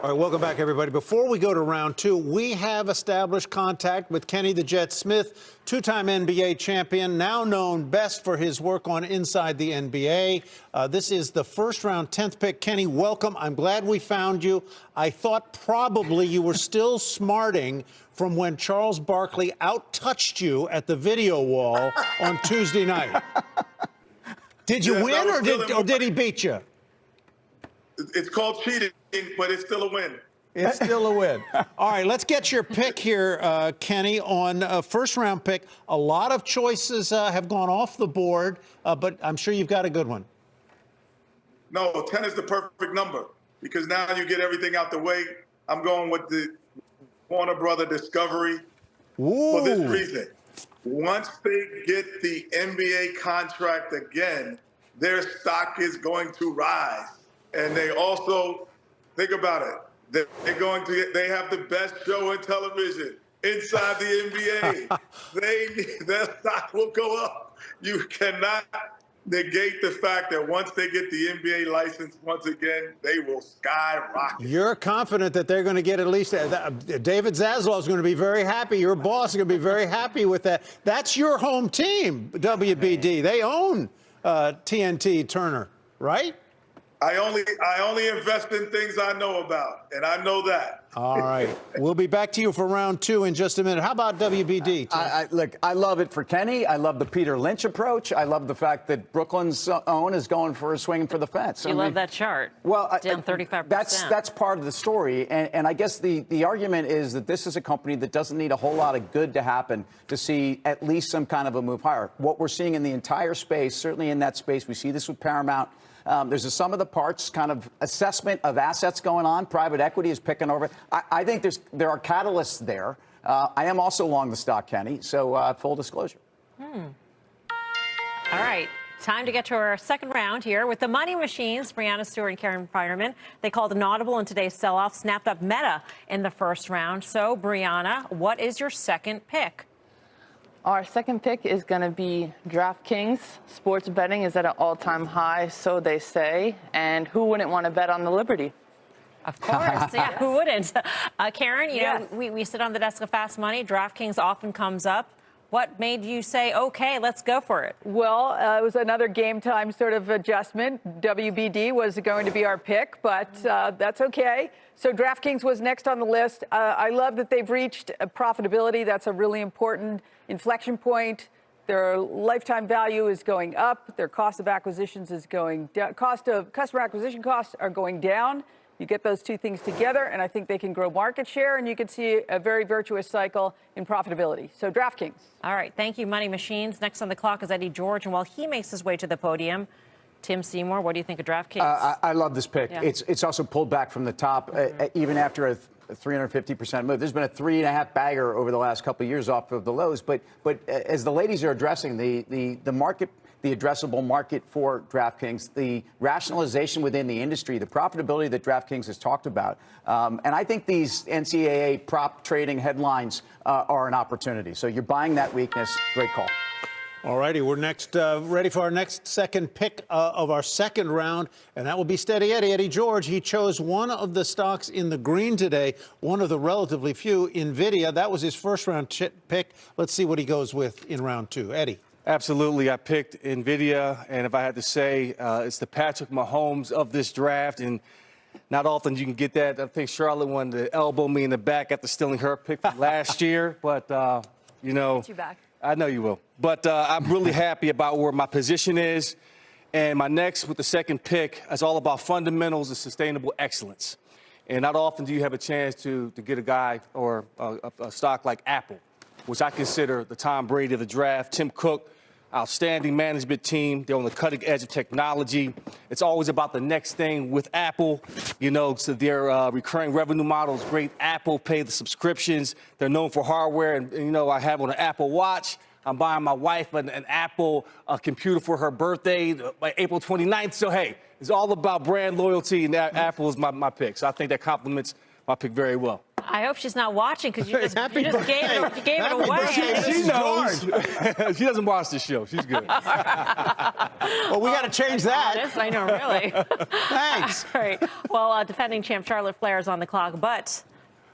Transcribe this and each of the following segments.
All right, welcome back, everybody. Before we go to round two, we have established contact with Kenny the Jet Smith, two-time NBA champion, now known best for his work on Inside the NBA. This is the first-round 10th pick. Kenny, welcome. I'm glad we found you. I thought probably you were still smarting from when Charles Barkley out-touched you at the video wall on Tuesday night. Did you win, or did he beat you? It's called cheating, but it's still a win. It's still a win. All right, let's get your pick here, Kenny, on a first-round pick. A lot of choices have gone off the board, but I'm sure you've got a good one. No, 10 is the perfect number because now you get everything out the way. I'm going with the Warner Brother Discovery for this reason. Once they get the NBA contract again, their stock is going to rise. And they also, think about it, they have the best show in television, Inside the NBA. Their stock will go up. You cannot negate the fact that once they get the NBA license once again, they will skyrocket. You're confident that they're going to get at least David Zaslav is going to be very happy. Your boss is going to be very happy with that. That's your home team, WBD. They own TNT Turner, right? I only invest in things I know about, and I know that. All right. We'll be back to you for round two in just a minute. How about WBD? Look, I love it for Kenny. I love the Peter Lynch approach. I love the fact that Brooklyn's own is going for a swing for the fence. You love that chart. Well, down 35%. That's part of the story. And I guess the argument is that this is a company that doesn't need a whole lot of good to happen to see at least some kind of a move higher. What we're seeing in the entire space, certainly in that space, we see this with Paramount. There's a sum of the parts kind of assessment of assets going on. Private equity is picking over. I think there are catalysts there. I am also long the stock, Kenny, so full disclosure. All right. Time to get to our second round here with the money machines, Brianna Stewart and Karen Finerman. They called an audible in today's sell-off, snapped up Meta in the first round. So, Brianna, what is your second pick? Our second pick is going to be DraftKings. Sports betting is at an all-time high, so they say. And who wouldn't want to bet on the Liberty? Of course. Yeah, who wouldn't? Karen, you know, we sit on the desk of Fast Money. DraftKings often comes up. What made you say, OK, let's go for it? Well, it was another game time sort of adjustment. WBD was going to be our pick, but that's OK. So DraftKings was next on the list. I love that they've reached profitability. That's a really important inflection point. Their lifetime value is going up. Their cost of acquisitions is going down. Customer acquisition costs are going down. You get those two things together, and I think they can grow market share, and you can see a very virtuous cycle in profitability. So DraftKings. All right. Thank you, Money Machines. Next on the clock is Eddie George, and while he makes his way to the podium, Tim Seymour, what do you think of DraftKings? I love this pick. Yeah. It's also pulled back from the top, even after a 350% move. There's been a 3.5 bagger over the last couple of years off of the lows. But as the ladies are addressing the market, the addressable market for DraftKings, the rationalization within the industry, the profitability that DraftKings has talked about. And I think these NCAA prop trading headlines are an opportunity. So you're buying that weakness. Great call. All righty, we're next ready for our second pick of our second round, and that will be Steady Eddie. Eddie George, he chose one of the stocks in the green today, one of the relatively few, NVIDIA. That was his first round pick. Let's see what he goes with in round two. Eddie. Absolutely. I picked NVIDIA, and if I had to say, it's the Patrick Mahomes of this draft, and not often you can get that. I think Charlotte wanted to elbow me in the back after stealing her pick from last year, but, you know. Get you back. I know you will. But I'm really happy about where my position is. And my next, with the second pick, is all about fundamentals and sustainable excellence. And not often do you have a chance to get a guy or a stock like Apple, which I consider the Tom Brady of the draft. Tim Cook, outstanding management team. They're on the cutting edge of technology. It's always about the next thing with Apple. You know, so their recurring revenue model is great. Apple Pay, the subscriptions. They're known for hardware. And you know, I have on an Apple Watch. I'm buying my wife an Apple computer for her birthday by April 29th. So, hey, it's all about brand loyalty, and Apple is my pick. So I think that complements my pick very well. I hope she's not watching because you just gave it away. She knows. She doesn't watch the show. She's good. Well, we got to change that. I know, really. Thanks. All right. Well, defending champ Charlotte Flair is on the clock, but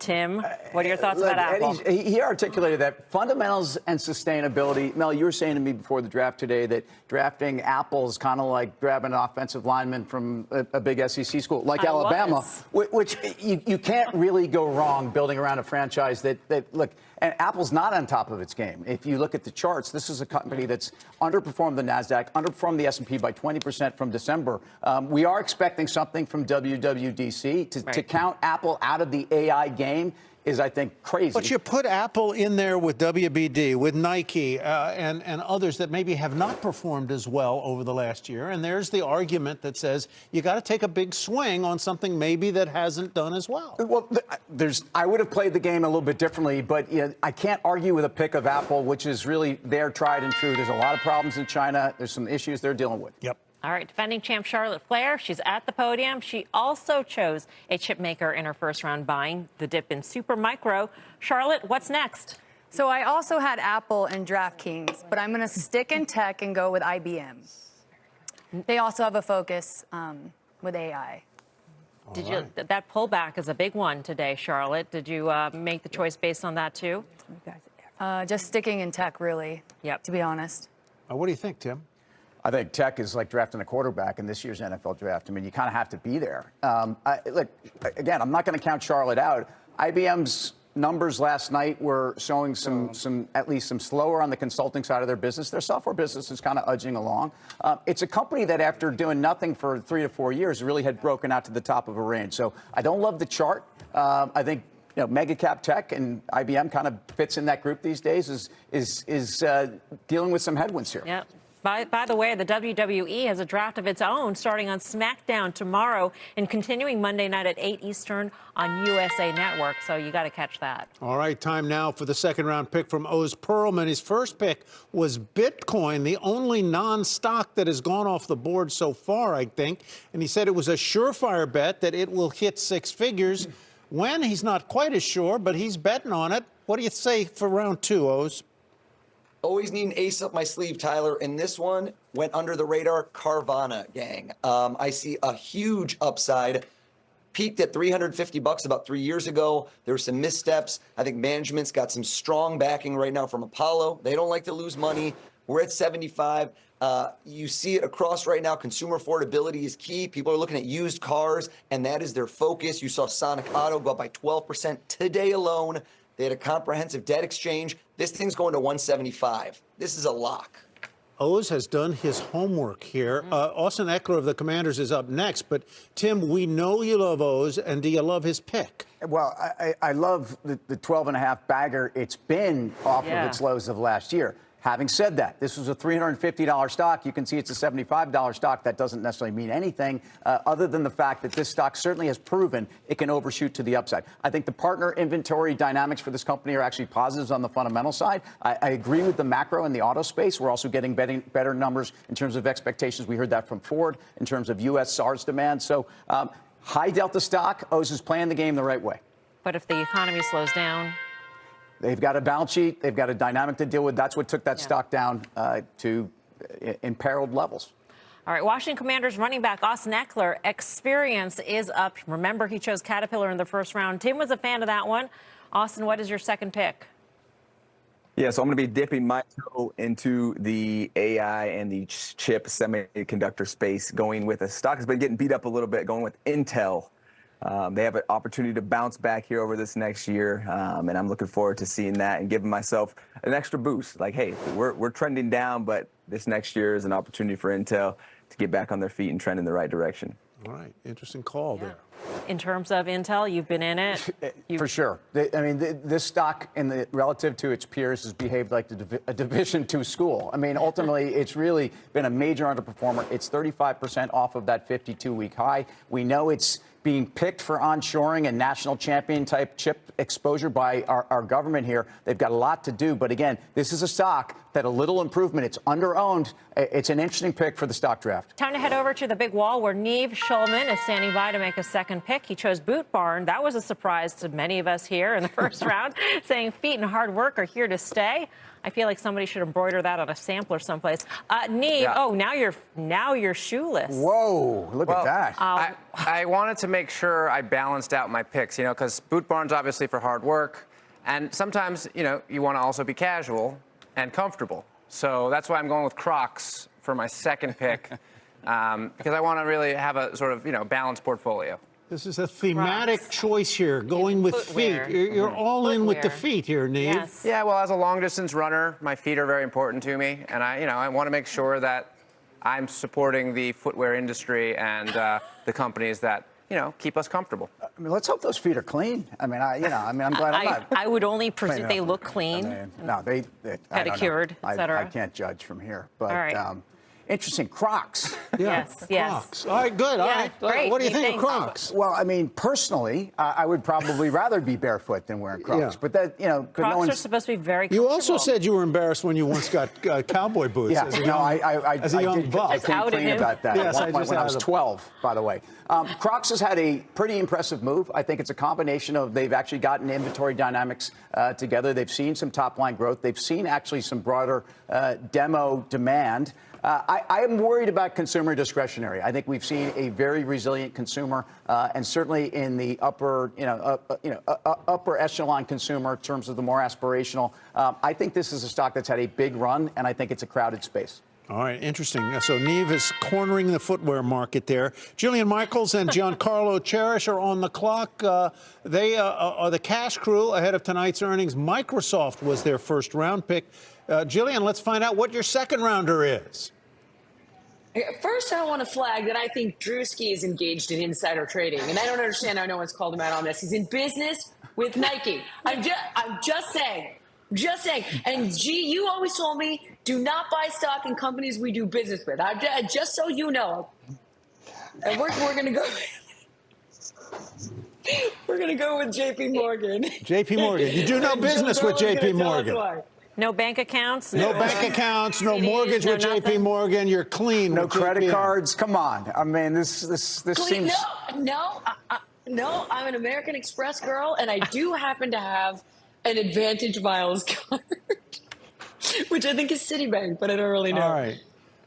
Tim, what are your thoughts about Apple? He articulated that fundamentals and sustainability. Mel, you were saying to me before the draft today that drafting Apple is kind of like grabbing an offensive lineman from a big SEC school like Alabama, which you can't really go wrong building around a franchise that look, and Apple's not on top of its game. If you look at the charts, this is a company that's underperformed the NASDAQ, underperformed the S&P by 20% from December. We are expecting something from WWDC. To count Apple out of the AI game is, I think, crazy. But you put Apple in there with WBD, with Nike, and others that maybe have not performed as well over the last year. And there's the argument that says you got to take a big swing on something maybe that hasn't done as well. Well, I would have played the game a little bit differently, but I can't argue with a pick of Apple, which is really their tried and true. There's a lot of problems in China. There's some issues they're dealing with. Yep. All right, defending champ Charlotte Flair, she's at the podium. She also chose a chip maker in her first round, buying the dip in Supermicro. Charlotte, what's next? So I also had Apple and DraftKings, but I'm going to stick in tech and go with IBM. They also have a focus with AI. That pullback is a big one today, Charlotte. Did you make the choice based on that too? Just sticking in tech, really. Yep. To be honest. What do you think, Tim? I think tech is like drafting a quarterback in this year's NFL draft. I mean, you kind of have to be there. Look, again, I'm not going to count Charlotte out. IBM's numbers last night were showing at least some slower on the consulting side of their business. Their software business is kind of edging along. It's a company that, after doing nothing for 3 to 4 years, really had broken out to the top of a range. So I don't love the chart. I think mega cap tech and IBM kind of fits in that group these days. Is dealing with some headwinds here. Yeah. By the way, the WWE has a draft of its own starting on SmackDown tomorrow and continuing Monday night at 8 Eastern on USA Network. So you got to catch that. All right, time now for the second round pick from Oz Perlman. His first pick was Bitcoin, the only non-stock that has gone off the board so far, I think. And he said it was a surefire bet that it will hit 6 figures. When, he's not quite as sure, but he's betting on it. What do you say for round 2, Oz? Always need an ace up my sleeve, Tyler. And this one went under the radar. Carvana, gang. I see a huge upside. Peaked at $350 about 3 years ago. There were some missteps. I think management's got some strong backing right now from Apollo. They don't like to lose money. We're at 75. You see it across right now. Consumer affordability is key. People are looking at used cars, and that is their focus. You saw Sonic Auto go up by 12% today alone. They had a comprehensive debt exchange. This thing's going to 175. This is a lock. Oz has done his homework here. Austin Eckler of the Commanders is up next. But, Tim, we know you love Oz, and do you love his pick? Well, I love the 12.5 bagger. It's been off of its lows of last year. Having said that, this was a $350 stock. You can see it's a $75 stock. That doesn't necessarily mean anything other than the fact that this stock certainly has proven it can overshoot to the upside. I think the partner inventory dynamics for this company are actually positives on the fundamental side. I agree with the macro in the auto space. We're also getting better numbers in terms of expectations. We heard that from Ford in terms of U.S. SARS demand. So high delta stock, Oz is playing the game the right way. But if the economy slows down? They've got a balance sheet. They've got a dynamic to deal with. That's what took that stock down to imperiled levels. All right, Washington Commanders running back Austin Eckler, experience is up. Remember, he chose Caterpillar in the first round. Tim was a fan of that one. Austin, what is your second pick? Yeah, so I'm going to be dipping my toe into the AI and the chip semiconductor space, going with a stock that's been getting beat up a little bit, going with Intel. They have an opportunity to bounce back here over this next year, and I'm looking forward to seeing that and giving myself an extra boost. Like, hey, we're trending down, but this next year is an opportunity for Intel to get back on their feet and trend in the right direction. All right, interesting call there. In terms of Intel, you've been in it. For sure. I mean, this stock, relative to its peers, has behaved like a Division II school. I mean, ultimately, it's really been a major underperformer. It's 35% off of that 52-week high. We know it's being picked for onshoring and national champion type chip exposure by our government here. They've got a lot to do. But again, this is a stock that a little improvement. It's under-owned. It's an interesting pick for the stock draft. Time to head over to the big wall where Neve Schulman is standing by to make a second second pick. He chose Boot Barn. That was a surprise to many of us here in the first round, saying feet and hard work are here to stay. I feel like somebody should embroider that on a sampler someplace. Neve, Yeah. oh, now you're shoeless. Whoa, look at that. I wanted to make sure I balanced out my picks, because Boot Barn's obviously for hard work. And sometimes, you want to also be casual and comfortable. So that's why I'm going with Crocs for my second pick, because I want to really have a sort of, balanced portfolio. This is a thematic Crocs. choice here, going with Footwear. feet. You're all in with the Footwear. feet here, Neve. Yes. Yeah, well, as a long-distance runner, my feet are very important to me, and I want to make sure that I'm supporting the footwear industry and the companies that keep us comfortable. I mean, let's hope those feet are clean. I'm glad I'm not. I would only presume they look clean. No, they Pedicured, I et don't know. cetera. I can't judge from here. But All right. interesting. Crocs. Yeah. Yes. Crocs. All right, good. All Yeah, right. great. What do you You think of think? Crocs? Well, I mean, personally, I would probably rather be barefoot than wearing Crocs. Yeah. But that, but Crocs no are one's. supposed to be very You comfortable. also said you were embarrassed when you once got cowboy boots. Yeah, as a no, young, as a young did, buck. I came outed clean him. about that Yes, at I one point just when I was outed him. 12, by the way. Crocs has had a pretty impressive move. I think it's a combination of they've actually gotten inventory dynamics together. They've seen some top-line growth. They've seen actually some broader demo demand. I am worried about consumer discretionary. I think we've seen a very resilient consumer, and certainly in the upper, upper echelon consumer in terms of the more aspirational. I think this is a stock that's had a big run, and I think it's a crowded space. All right, interesting. So Neve is cornering the footwear market there. Jillian Michaels and Giancarlo Cherish are on the clock. They are the cash crew ahead of tonight's earnings. Microsoft was their first round pick. Jillian, let's find out what your second rounder is. First, I want to flag that I think Drewski is engaged in insider trading, and I don't understand how no one's called him out on this. He's in business with Nike. I'm just saying. And G, you always told me, do not buy stock in companies we do business with. Just so you know. And we're going to go. We're going to go with J.P. Morgan. J.P. Morgan. You do no business with J.P. Morgan. No bank accounts. No bank accounts, no CDs, mortgage no with J.P. nothing. Morgan. You're clean. No with credit JP. cards. Come on. I mean, this seems. No, I'm an American Express girl, and I do happen to have an Advantage Miles card, which I think is Citibank, but I don't really know. All right.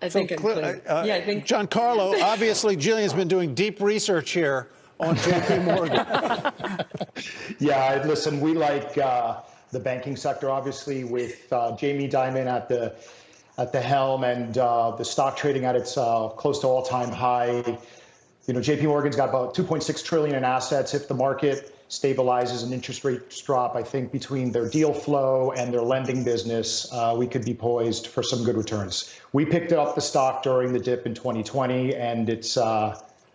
I think I'm clean. I think Giancarlo, obviously, Jillian's been doing deep research here on J.P. Morgan. Yeah, listen, we like the banking sector, obviously, with Jamie Dimon at the helm and the stock trading at its close to all-time high. J.P. Morgan's got about $2.6 trillion in assets. If the market stabilizes and interest rates drop, I think between their deal flow and their lending business, we could be poised for some good returns. We picked up the stock during the dip in 2020, and it's.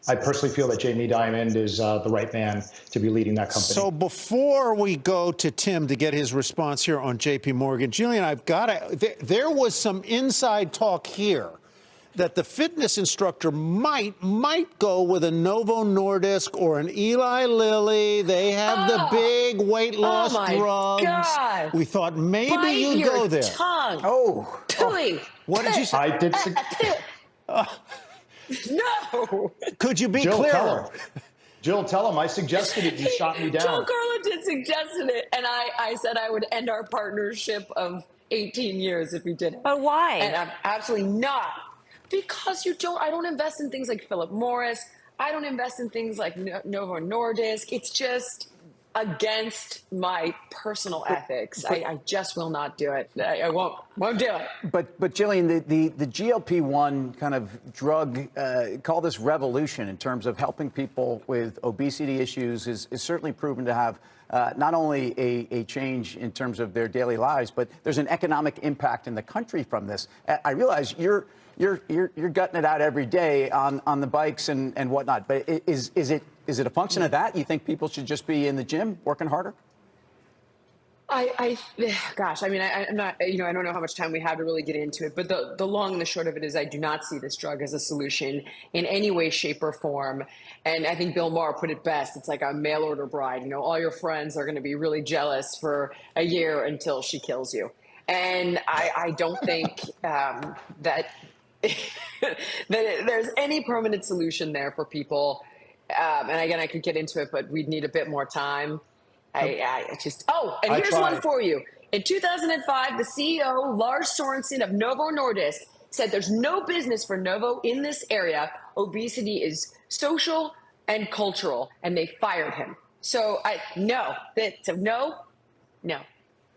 I personally feel that Jamie Dimon is the right man to be leading that company. So before we go to Tim to get his response here on J.P. Morgan, Jillian, I've got to. There was some inside talk here that the fitness instructor might go with a Novo Nordisk or an Eli Lilly. They have the big weight loss drugs. God. We thought maybe Bite you'd your go there. Tongue. Oh. Tui. What did you say? I did. No. Could you be Jill, clearer? tell him. Jill, tell him I suggested it. You shot me down. Giancarlo did suggested it, and I said I would end our partnership of 18 years if we did it. But why? And I'm absolutely not. Because I don't invest in things like Philip Morris. I don't invest in things like Novo Nordisk. It's just against my personal ethics. I just will not do it. I won't do it. But Jillian, the GLP-1 kind of drug, call this revolution in terms of helping people with obesity issues is certainly proven to have not only a change in terms of their daily lives, but there's an economic impact in the country from this. I realize you're gutting it out every day on the bikes and whatnot, but is it a function of that? You think people should just be in the gym working harder? Gosh, I mean, I'm not, I don't know how much time we have to really get into it, but the long and the short of it is I do not see this drug as a solution in any way, shape, or form. And I think Bill Maher put it best. It's like a mail order bride. All your friends are going to be really jealous for a year until she kills you. And I don't think that there's any permanent solution there for people. And again, I could get into it, but we'd need a bit more time. Here's one for you. In 2005, the CEO, Lars Sorensen of Novo Nordisk, said there's no business for Novo in this area. Obesity is social and cultural, and they fired him. So no.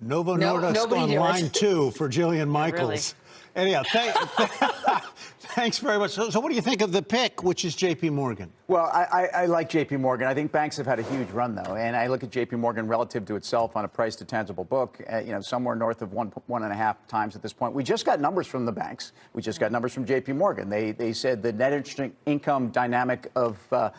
Novo Nordisk on line 2 for Jillian Michaels. Anyhow, thanks very much. So what do you think of the pick, which is J.P. Morgan? Well, I like J.P. Morgan. I think banks have had a huge run, though, and I look at J.P. Morgan relative to itself on a price to tangible book, somewhere north of 1.5 times at this point. We just got numbers from the banks. We just got numbers from J.P. Morgan. They said the net interest income dynamic of their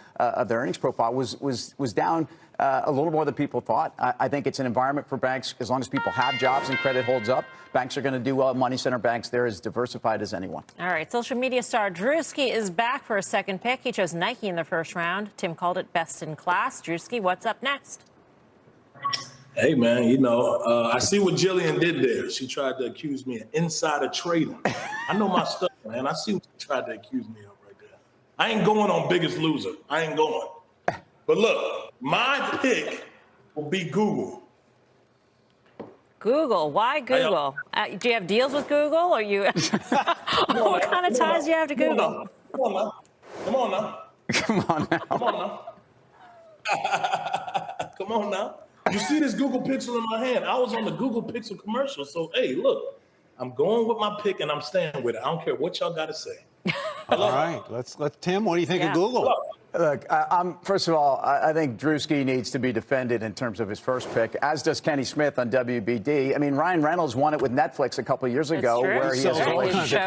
earnings profile was down a little more than people thought. I think it's an environment for banks, as long as people have jobs and credit holds up, banks are going to do well. Money center banks, they're as diversified as anyone. All right. Social media star Drewski is back for a second pick. He chose Nike in the first round. Tim called it best in class. Drewski, what's up next? Hey, man, I see what Jillian did there. She tried to accuse me of insider trading. I know my stuff, man. I see what she tried to accuse me of right there. I ain't going on Biggest Loser. I ain't going. But look, my pick will be Google. Google? Why Google? Do you have deals with Google? Or you? What kind of ties do you have to Google? Come on now. Come on now. You see this Google Pixel in my hand? I was on the Google Pixel commercial. So, hey, look, I'm going with my pick and I'm staying with it. I don't care what y'all got to say. All right. Let's Tim, what do you think of Google? Look, first of all, I think Drewski needs to be defended in terms of his first pick, as does Kenny Smith on WBD. I mean, Ryan Reynolds won it with Netflix a couple of years ago, where he has a relationship.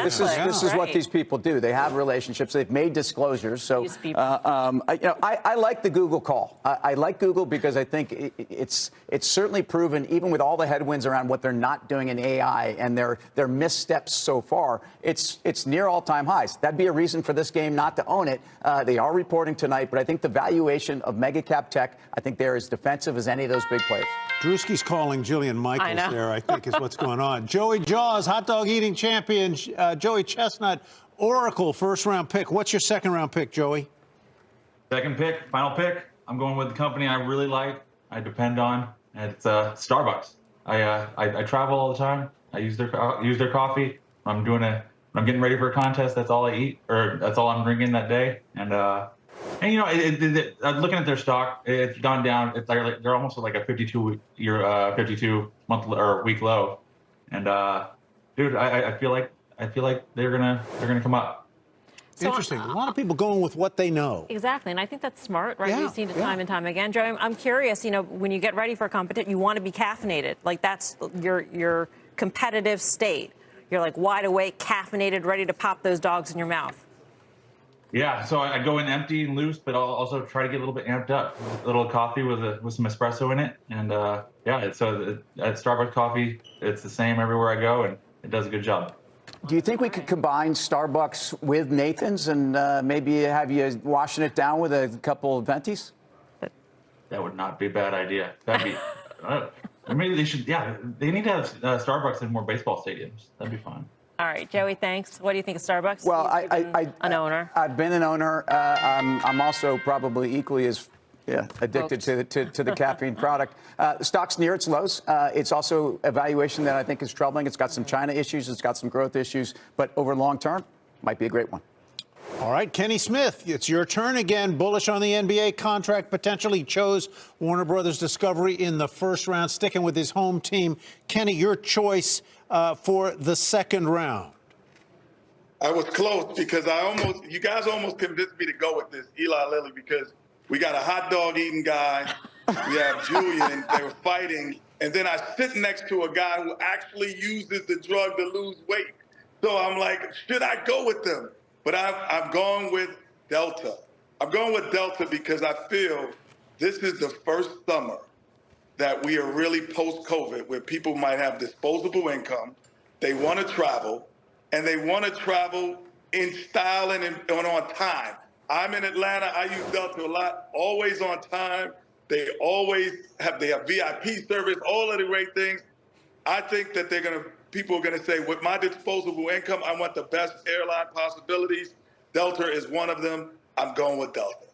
This is what these people do. They have relationships. They've made disclosures. So, I like the Google call. I like Google because I think it's certainly proven, even with all the headwinds around what they're not doing in AI and their missteps so far, it's near all-time highs. That'd be a reason for this game not to own it. They are reporting tonight, but I think the valuation of mega cap tech, I think they're as defensive as any of those big players. Drewski's calling Jillian Michaels there, I think is what's going on. Joey Jaws, hot dog eating champion. Joey Chestnut, Oracle, first round pick. What's your second round pick, Joey? Second pick, final pick. I'm going with the company I really like, I depend on. And it's Starbucks. I travel all the time. I use their coffee. I'm getting ready for a contest. That's all I eat, or that's all I'm drinking that day. And looking at their stock, it's gone down. They're almost like a 52 month or week low. And dude, I feel like they're gonna come up. So, interesting. A lot of people going with what they know. Exactly, and I think that's smart, right? We've seen it time and time again. Joe, I'm curious. When you get ready for a competition, you want to be caffeinated. Like that's your competitive state. You're like wide awake, caffeinated, ready to pop those dogs in your mouth. Yeah, so I go in empty and loose, but I'll also try to get a little bit amped up. A little coffee with some espresso in it, and at Starbucks coffee, it's the same everywhere I go, and it does a good job. Do you think we could combine Starbucks with Nathan's and maybe have you washing it down with a couple of Ventis? That would not be a bad idea. That'd be. Maybe they should. Yeah, they need to have Starbucks in more baseball stadiums. That'd be fun. All right, Joey, thanks. What do you think of Starbucks? Well, an owner. I've been an owner. I'm also probably equally as addicted to the caffeine product. The stock's near its lows. It's also a valuation that I think is troubling. It's got some China issues. It's got some growth issues. But over long term, might be a great one. All right, Kenny Smith, it's your turn again. Bullish on the NBA contract potentially. Chose Warner Brothers Discovery in the first round, sticking with his home team. Kenny, your choice for the second round. I was close because you guys almost convinced me to go with this, Eli Lilly, because we got a hot dog eating guy. We have Julian. They were fighting. And then I sit next to a guy who actually uses the drug to lose weight. So I'm like, should I go with them? But I'm going with Delta. I'm going with Delta because I feel this is the first summer that we are really post-COVID, where people might have disposable income. They want to travel, and they want to travel in style and on time. I'm in Atlanta. I use Delta a lot. Always on time. They have VIP service, all of the great things. I think that people are going to say, with my disposable income, I want the best airline possibilities. Delta is one of them. I'm going with Delta.